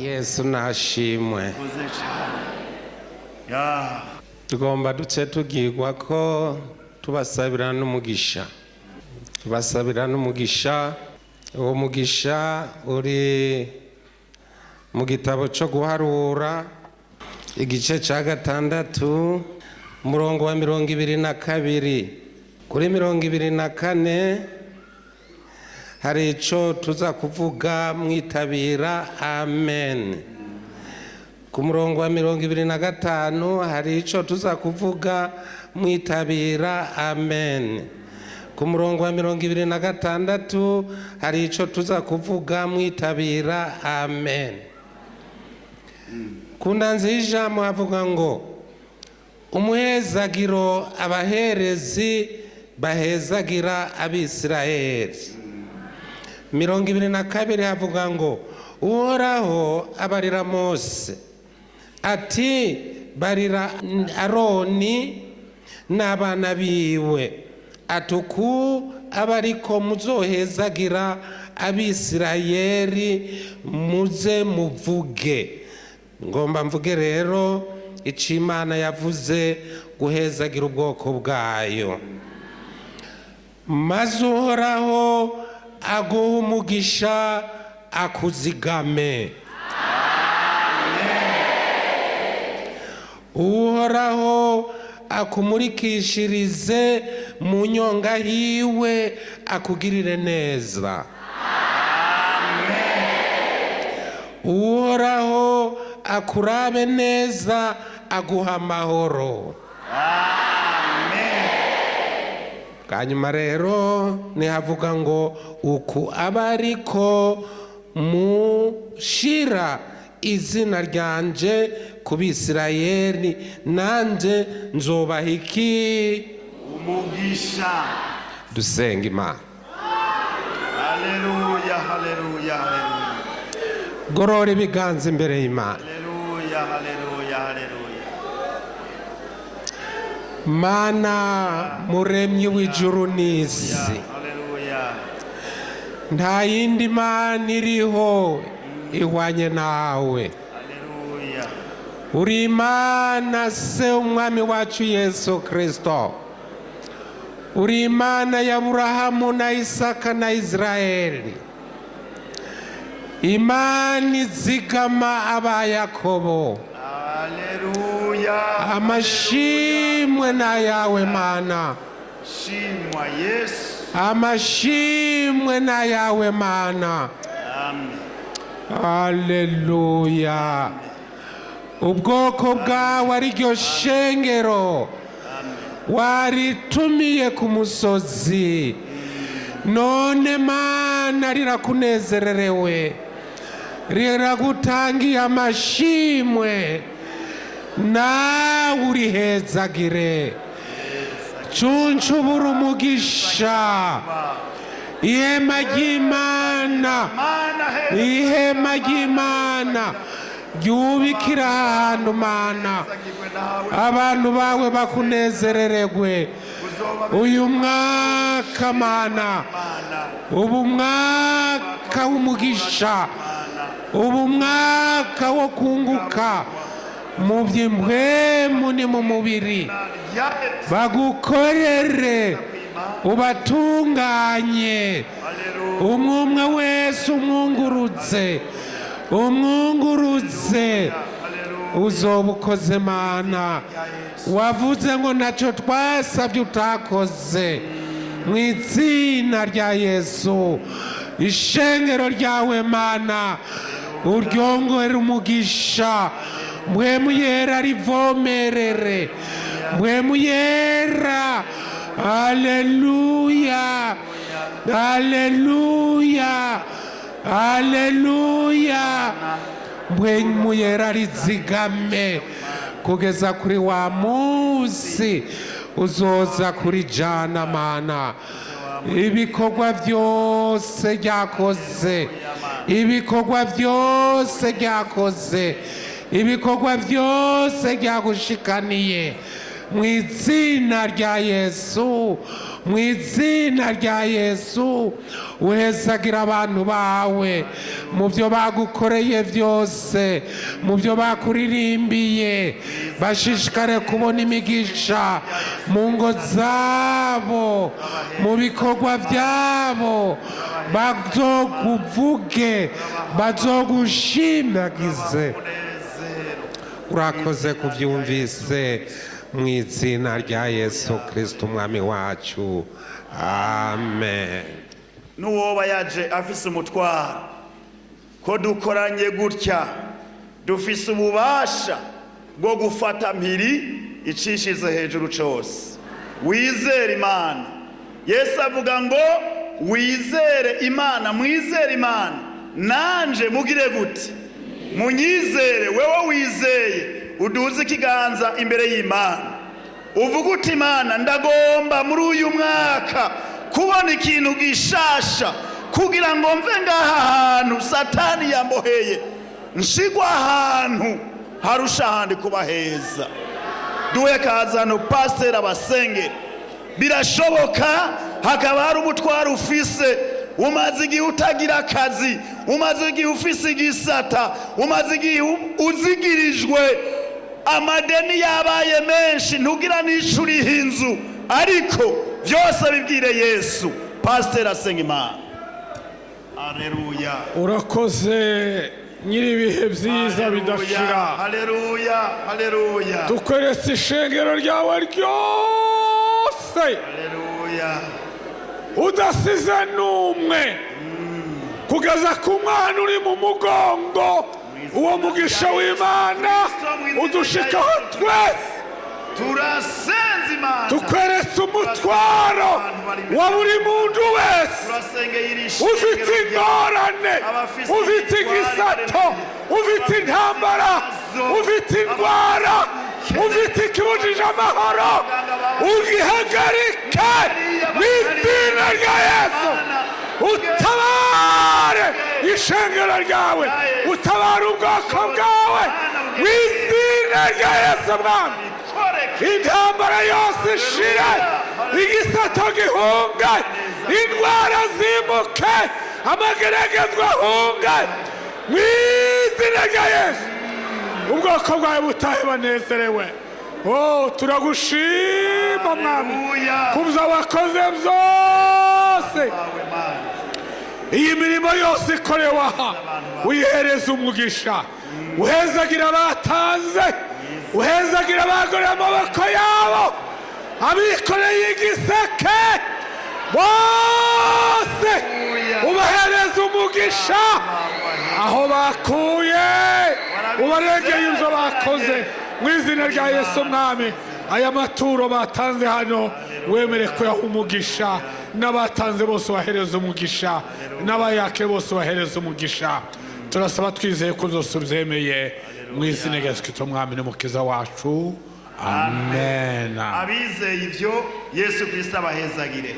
Yesu nashimwe. Tugomba duce tugirwa ko tubasabira n'umugisha. Tubasabira n'umugisha. Uwo mugisha uri mu gitabo cyo guharura igice cya 6 umurongo wa 22 kuri 24 hari ico tuza kuvuga mwitabira amen. Ku murongo wa 25 hari ico tuza kuvuga mwitabira amen. Ku murongo wa 26 hari ico tuza kuvuga mwitabira amen. Kundanze ijambo havuga ngo umuhezagiro abaherezi bahezagira abisirayeli. 22 havuga ngo uhoraho abarira Mose ati barira Aroni n'abana biwe atuku abariko muzohezagira abisirayeli muze muvuge. Ngomba mvuge rero ico Imana yavuze guhezagira ubwoko bwayo. Maze uhoraho aguha umugisha akuzigame. Uhoraho akumurikishirize mu nyonga hiwe akugirire neza. Uhoraho akurabe neza aguha amahoro. Kanyuma rero nihavuga ngo uku abariko mushira izina ryanje ku Bisirayeli nanje nzobaha iki? Umugisha. Dusenga Imana. Haleluya, haleluya, haleluya. Gorora ibiganza imbere y'Imana. Haleluya, haleluya, haleluya. Mana muremyi w'ijuru n'isi, nta yindi mana iriho ihwanye nawe. Uri Imana se umwami wacu Yesu Kristo. Uri Imana ya Aburahamu na Isaka na Israeli. Imana izigama aba Yakobo. Amashimwe na yawe Mana. Shimwa Yesu. Amashimwe na yawe Mana. Amen. Haleluya. Ubwoko bwawe ari ryo shengero waritumiye ku musozi, none Mana rirakunezererewe, riragutangiye amashimwe, nawe urihezagire. Cunshubura umugisha ihema ry'Imana, ihema ry'Imana ryubikira ahantu Mana abantu bawe bakunezerererwe uyu mwaka Mana. Ubu mwaka w'umugisha, ubu mwaka wo kunguka mu by'impwemu ni mu mubiri, bagukorere ubatunganye, umwe wese umwungurutse, umwungurutse uzoba ukoze Mana. Wavuze ngo ntacyo twasabye utakoze. Mu izina rya Yesu ishengero ryawe Mana uryongere umugisha, mpwemu yera rivomerere, mpwemu yera. Haleluya, haleluya, haleluya. Mpwemu yera rizigame kugeza kuri wa munsi uzoza kuri jana Mana. Ibikorwa byose byakoze, ibikorwa byose byakoze, ibikorwa byose byagushikaniye mu izina rya Yesu, mu izina rya Yesu. Uhezagira abantu bawe mu byo bagukoreye byose, mu byo bakuririmbiye, bashishikare kubona imigisha mu ngo zabo, mu bikorwa byabo, bazokuvuge, bazogushimagize. Urakoze kubyumvise mu izina rya Yesu Kristo umwami wacu, amen. N'uwoba yaje afise umutwaro ko dukoranye gutya, dufise ububasha bwo gufata mpiri icishize hejuru cose. Wizere Imana. Yesu avuga ngo wizere Imana, mwizere Imana, nanje mugire gute? Munyizere. Wewe wizeye uduze ikiganza imbere y'Imana, uvuga uti Imana, ndagomba muri uyu mwaka kubona ikintu gishasha kugira ngo mve ngaha hantu Satani yamboheye, nshigwa ahantu harusha ahandi kuba heza. Duhe kazano pasiteri abasengera. Birashoboka hakaba hari umutwaro ufise, umaze igihe utagira akazi, umaze igihe ufise igisata, umaze igihe uzigirijwe, amadeni yabaye menshi, ntugira n'icuriho inzu, ariko byose bibwire Yesu. Pasiteri asenga Imana. Haleluya. Urakoze nyiribihe byiza bidashira. Haleluya, haleluya. Tukweretse ishengero ryawe ryose, Haleluya. udasize n'umwe, kugeza ku mwana uri mu mugongo. Uwo mugisha w'Imana udushikaho twese. Turasenze Imana. Tukweretse umutwaro wa buri muntu wese, ufite ingorane, ufite igisato, ufite intambara, ufite indwara, ufite ikibujije amahoro, ugihagarike mu izina rya Yesu. Utabare ishengero ryawe, utabare ubwoko bwawe mu izina rya Yesu. Mwami, intambara yose ishire, igisato gihunge, indwara zimuke, amageragezwa ahunge mu izina rya Yesu. Ubwoko bwawe butahe banezerewe. Oh, turagushima Mwami kubyo wakoze byose. Iyi mirimo yose ikorewe aha, uyihereza umugisha. Uhezagira abatanze, uhezagira abagore amaboko yabo, abikoreye igiseke bose ubahereza umugisha. Aho bakuye ubaregeye ibyo bakoze mu izina rya Yesu. Mwami, aya maturo batanze hano wemere kuyaha umugisha, n'abatanze bose bahereza umugisha, n'abayake bose bahereza umugisha. Turasaba twizeye ko byose ubyemeye mu izina rya Yesu Kristo Mwami n'umukiza wacu, amen. Abizeye ibyo Yesu Kristo abahezagire.